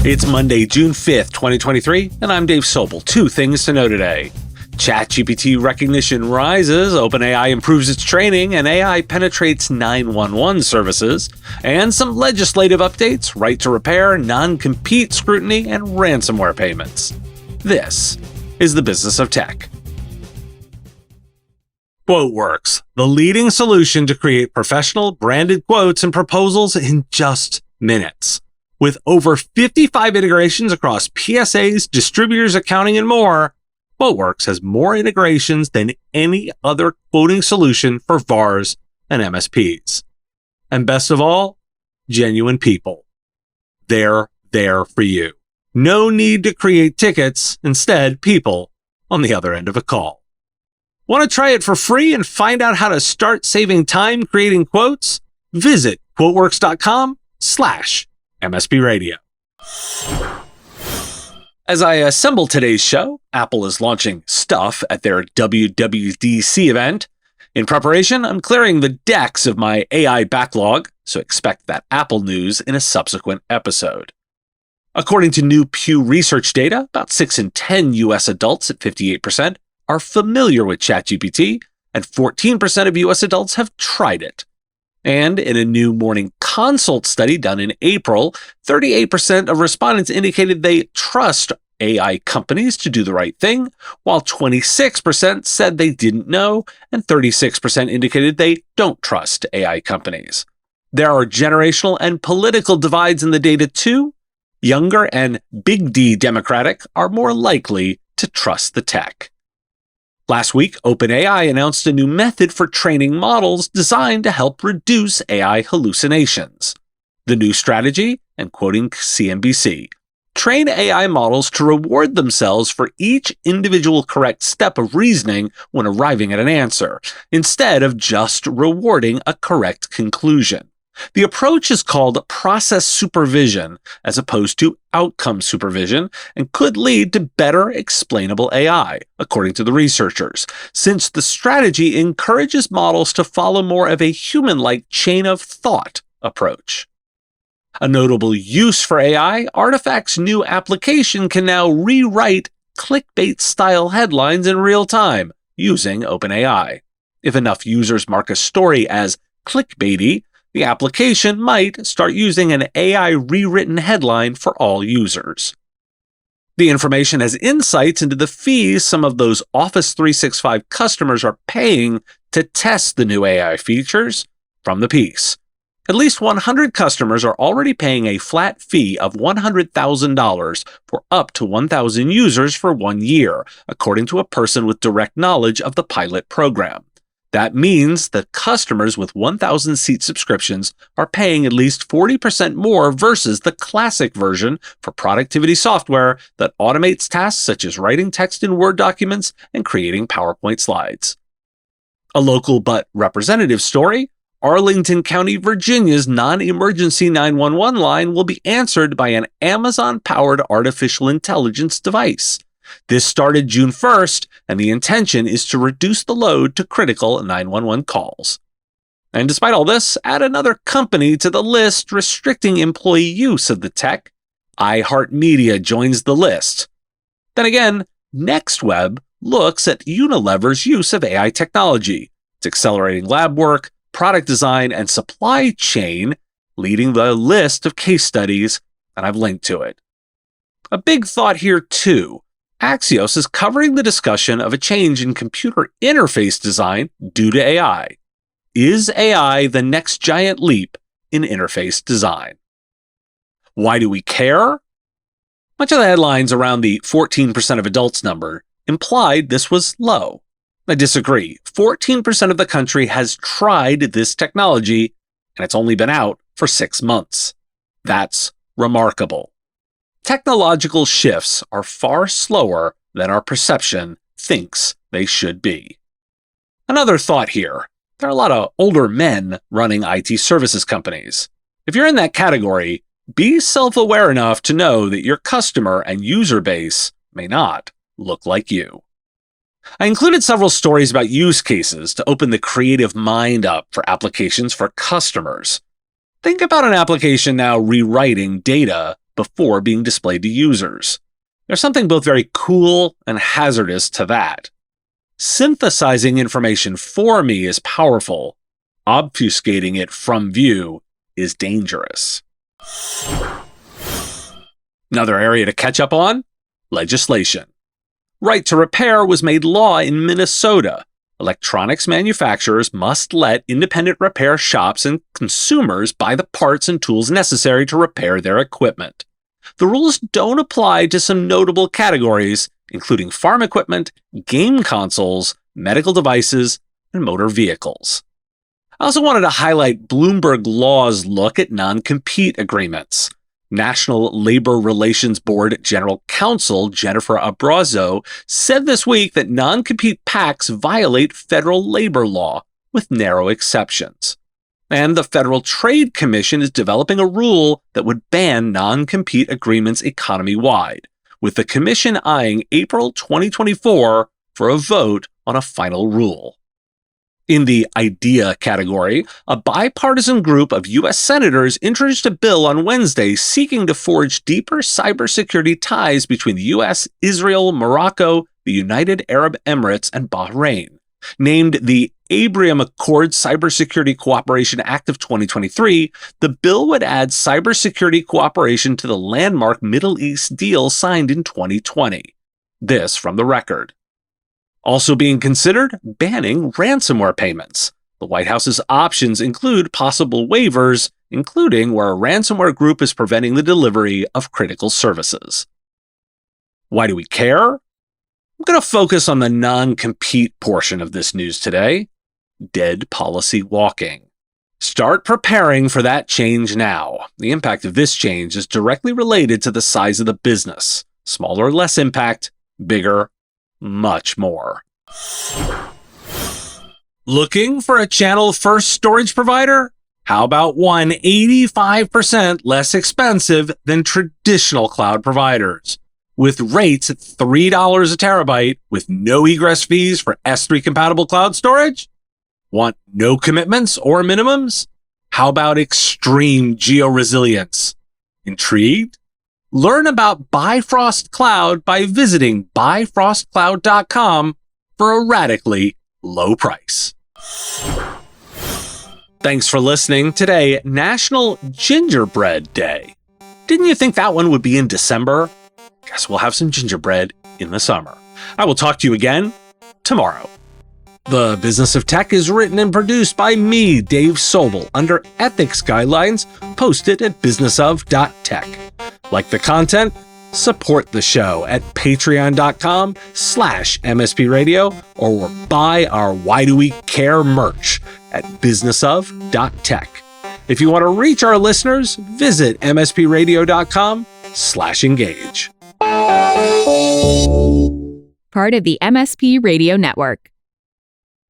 It's Monday, June 5th, 2023, and I'm Dave Sobel. Two things to know today. ChatGPT recognition rises, OpenAI improves its training, and AI penetrates 911 services. And some legislative updates, right to repair, non-compete scrutiny, and ransomware payments. This is the business of tech. QuoteWorks, the leading solution to create professional branded quotes and proposals in just minutes. With over 55 integrations across PSAs, distributors, accounting, and more, QuoteWorks has more integrations than any other quoting solution for VARs and MSPs. And best of all, genuine people. They're there for you. No need to create tickets, instead, people on the other end of a call. Want to try it for free and find out how to start saving time creating quotes? Visit quoteworks.com/MSP Radio. As I assemble today's show, Apple is launching Stuff at their WWDC event. In preparation, I'm clearing the decks of my AI backlog, so expect that Apple news in a subsequent episode. According to new Pew Research data, about 6 in 10 U.S. adults at 58% are familiar with ChatGPT, and 14% of U.S. adults have tried it. And in a new Morning Consult study done in April, 38% of respondents indicated they trust AI companies to do the right thing, while 26% said they didn't know, and 36% indicated they don't trust AI companies. There are generational and political divides in the data too. Younger and big D Democratic are more likely to trust the tech. Last week, OpenAI announced a new method for training models designed to help reduce AI hallucinations. The new strategy, and quoting CNBC, train AI models to reward themselves for each individual correct step of reasoning when arriving at an answer, instead of just rewarding a correct conclusion. The approach is called process supervision as opposed to outcome supervision and could lead to better explainable AI, according to the researchers, since the strategy encourages models to follow more of a human-like chain of thought approach. A notable use for AI, Artifact's new application can now rewrite clickbait-style headlines in real time using OpenAI. If enough users mark a story as clickbaity, the application might start using an AI rewritten headline for all users. The information has insights into the fees some of those Office 365 customers are paying to test the new AI features from the piece. At least 100 customers are already paying a flat fee of $100,000 for up to 1,000 users for 1 year, according to a person with direct knowledge of the pilot program. That means that customers with 1,000 seat subscriptions are paying at least 40% more versus the classic version for productivity software that automates tasks such as writing text in Word documents and creating PowerPoint slides. A local but representative story, Arlington County, Virginia's non-emergency 911 line will be answered by an Amazon-powered artificial intelligence device. This started June 1st, and the intention is to reduce the load to critical 911 calls. And despite all this, add another company to the list restricting employee use of the tech. iHeartMedia joins the list. Then again, NextWeb looks at Unilever's use of AI technology. It's accelerating lab work, product design, and supply chain, leading the list of case studies, and I've linked to it. A big thought here too. Axios is covering the discussion of a change in computer interface design due to AI. Is AI the next giant leap in interface design? Why do we care? Much of the headlines around the 14% of adults number implied this was low. I disagree. 14% of the country has tried this technology, and it's only been out for 6 months. That's remarkable. Technological shifts are far slower than our perception thinks they should be. Another thought here. There are a lot of older men running IT services companies. If you're in that category, be self-aware enough to know that your customer and user base may not look like you. I included several stories about use cases to open the creative mind up for applications for customers. Think about an application now rewriting data before being displayed to users. There's something both very cool and hazardous to that. Synthesizing information for me is powerful. Obfuscating it from view is dangerous. Another area to catch up on? Legislation. Right to repair was made law in Minnesota. Electronics manufacturers must let independent repair shops and consumers buy the parts and tools necessary to repair their equipment. The rules don't apply to some notable categories, including farm equipment, game consoles, medical devices, and motor vehicles. I also wanted to highlight Bloomberg Law's look at non-compete agreements. National Labor Relations Board General Counsel Jennifer Abrazo said this week that non-compete pacts violate federal labor law, with narrow exceptions. And the Federal Trade Commission is developing a rule that would ban non-compete agreements economy-wide, with the commission eyeing April 2024 for a vote on a final rule. In the idea category, a bipartisan group of U.S. senators introduced a bill on Wednesday seeking to forge deeper cybersecurity ties between the U.S., Israel, Morocco, the United Arab Emirates, and Bahrain. Named the Abraham Accord Cybersecurity Cooperation Act of 2023, the bill would add cybersecurity cooperation to the landmark Middle East deal signed in 2020. This from the Record. Also being considered, banning ransomware payments. The White House's options include possible waivers, including where a ransomware group is preventing the delivery of critical services. Why do we care? I'm going to focus on the non-compete portion of this news today. Dead policy walking. Start preparing for that change now. The impact of this change is directly related to the size of the business. Smaller, less impact. Bigger, much more. Looking for a channel-first storage provider? How about one 85% less expensive than traditional cloud providers? With rates at $3 a terabyte with no egress fees for S3 compatible cloud storage? Want no commitments or minimums? How about extreme geo-resilience? Intrigued? Learn about Bifrost Cloud by visiting bifrostcloud.com for a radically low price. Thanks for listening. Today, National Gingerbread Day. Didn't you think that one would be in December? Guess we'll have some gingerbread in the summer. I will talk to you again tomorrow. The Business of Tech is written and produced by me, Dave Sobel, under ethics guidelines posted at businessof.tech. Like the content? Support the show at patreon.com/MSP Radio or buy our Why Do We Care merch at businessof.tech. If you want to reach our listeners, visit mspradio.com/engage. Part of the MSP Radio Network.